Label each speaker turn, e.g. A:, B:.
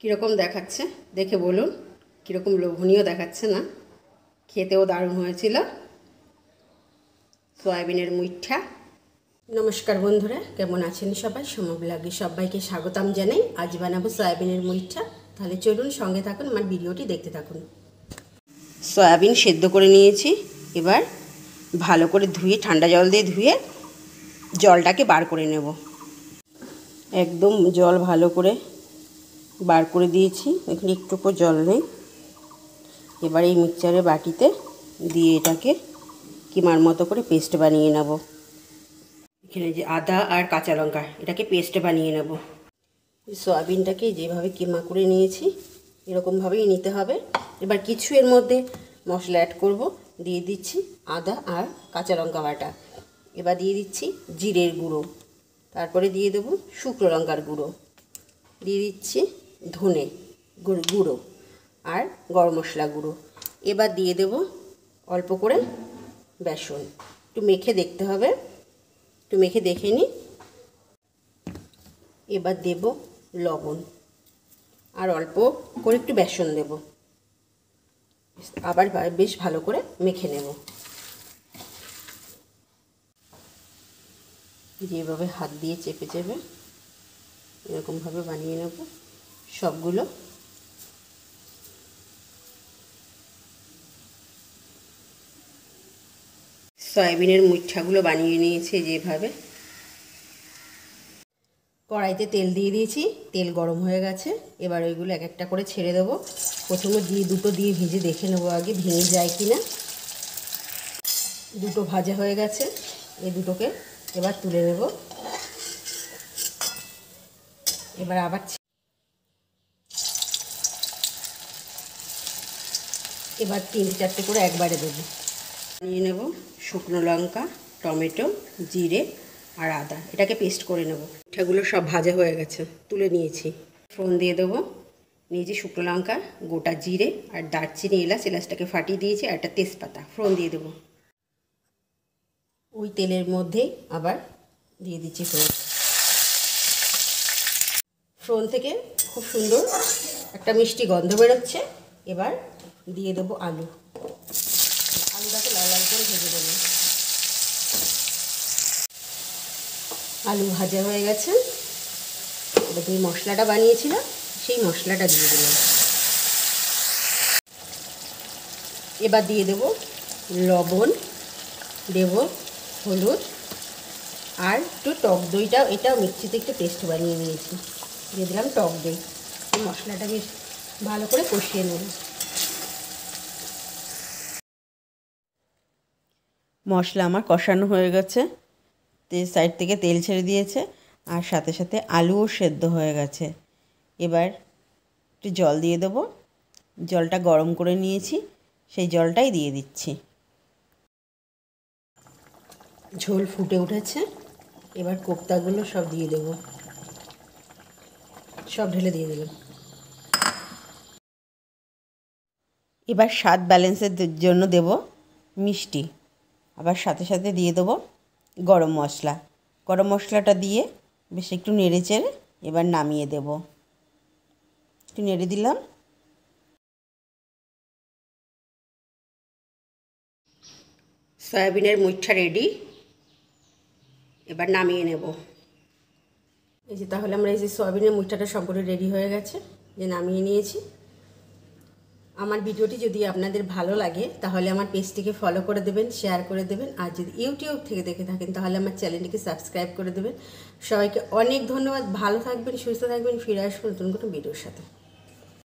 A: কীরকম দেখাচ্ছে দেখে বলুন, কীরকম লোভনীয় দেখাচ্ছে না? খেতেও দারুণ হয়েছিল সয়াবিনের মুইঠা। নমস্কার বন্ধুরা, কেমন আছেন সবাই? সমব্লগে সবাইকে স্বাগতম জানাই। আজ বানাবো সয়াবিনের মুইঠা। তাহলে চলুন সঙ্গে থাকুন, আমার ভিডিওটি দেখতে থাকুন। সয়াবিন সেদ্ধ করে নিয়েছি। এবার ভালো করে ধুয়ে, ঠান্ডা জল দিয়ে ধুয়ে জলটাকে বার করে নেব। একদম জল ভালো করে বার করে দিয়েছি, এখানে একটুকু জল নেই। এবার এই মিক্সচারের বাটিতে দিয়ে এটাকে কিমার মতো করে পেস্ট বানিয়ে নেব। এখানে যে আদা আর কাঁচা লঙ্কা, এটাকে পেস্ট বানিয়ে নেব। সয়াবিনটাকে যেভাবে কিমা করে নিয়েছি এরকমভাবেই নিতে হবে। এবার কিছু এর মধ্যে মশলা অ্যাড করব। দিয়ে দিচ্ছি আদা আর কাঁচা লঙ্কা বাটা। এবার দিয়ে দিচ্ছি জিরের গুঁড়ো, তারপরে দিয়ে দেবো শুকনো লঙ্কার গুঁড়ো, দিয়ে দিচ্ছি ধনে গুঁড়ো আর গরম মশলা গুঁড়ো। এবার দিয়ে দেব অল্প করে বেসন। একটু মেখে দেখতে হবে, একটু মেখে দেখে নিই। এবার দেব লবণ আর অল্প করে একটু বেসন দেব। আবার বেশ ভালো করে মেখে নেব। যেভাবে হাত দিয়ে চেপে চেপে এরকমভাবে বানিয়ে নেব সবগুলো। সয়াবিনের মুইঠাগুলো বানিয়ে নিয়েছি যেভাবে। কড়াইতে তেল দিয়ে দিয়েছি, তেল গরম হয়ে গেছে। এবার ওইগুলো এক একটা করে ছেড়ে দেবো। প্রথমে দুটো দিয়ে ভেজে দেখে নেবো আগে ভেঙে যায় কি না। দুটো ভাজা হয়ে গেছে, এই দুটোকে এবার তুলে নেব। এবার আবার এবার 3-4টে করে একবারে দেবো। নিয়ে নেব শুকনো লঙ্কা, টমেটো, জিরে আর আদা, এটাকে পেস্ট করে নেব। এগুলো সব ভাজা হয়ে গেছে, তুলে নিয়েছি। ফোড়ন দিয়ে দেবো। নিয়েছি শুকনো লঙ্কা, গোটা জিরে আর দারচিনি, এলাচটাকে ফাটিয়ে দিয়েছি, আর একটা তেজপাতা। ফোড়ন দিয়ে দেবো। ওই তেলের মধ্যেই আবার দিয়ে দিচ্ছি ফোড়ন থেকে খুব সুন্দর একটা মিষ্টি গন্ধ বেরোচ্ছে। এবার দিয়ে দেবো আলুটাকে লাল লাল করে ভেজে দেবো। আলু ভাজা হয়ে গেছে। এবার যে মশলাটা বানিয়েছিলাম সেই মশলাটা দিয়ে দিলাম। এবার দিয়ে দেব লবণ, দেব হলুদ আর একটু টক দইটা, এটাও মিক্সিতে একটু পেস্ট বানিয়ে নিয়েছি, দিয়ে দিলাম টক দই। এই মশলাটা বেশ ভালো করে কষিয়ে নেব। মশলা আমার কষানো হয়ে গেছে, সাইড থেকে তেল ছেড়ে দিয়েছে, আর সাথে সাথে আলুও সেদ্ধ হয়ে গেছে। এবার একটু জল দিয়ে দেবো। জলটা গরম করে নিয়েছি, সেই জলটাই দিয়ে দিচ্ছি। ঝোল ফুটে উঠেছে। এবার কোপ্তাগুলো সব দিয়ে দেবো, সব ঢেলে দিয়ে দিলাম। এবার স্বাদ ব্যালেন্সের জন্য দেব মিষ্টি, আবার সাথে সাথে দিয়ে দেবো গরম মশলা। গরম মশলাটা দিয়ে বেশ একটু নেড়ে চেড়ে এবার নামিয়ে দেব। একটু নেড়ে দিলাম। সয়াবিনের মুইঠা রেডি, এবার নামিয়ে নেব। এই যে তাহলে আমরা এই যে সয়াবিনের মুইঠাটা সম্পূর্ণ রেডি হয়ে গেছে, যে নামিয়ে নিয়েছি। আমার ভিডিওটি যদি আপনাদের ভালো লাগে তাহলে আমার পেজটিকে ফলো করে দেবেন, শেয়ার করে দেবেন, আর যদি ইউটিউব থেকে দেখে থাকেন তাহলে আমার চ্যানেলটিকে সাবস্ক্রাইব করে দেবেন। সবাইকে অনেক ধন্যবাদ। ভালো থাকবেন, সুস্থ থাকবেন, ফিরে আসবেন নতুন কোনো ভিডিওর সাথে।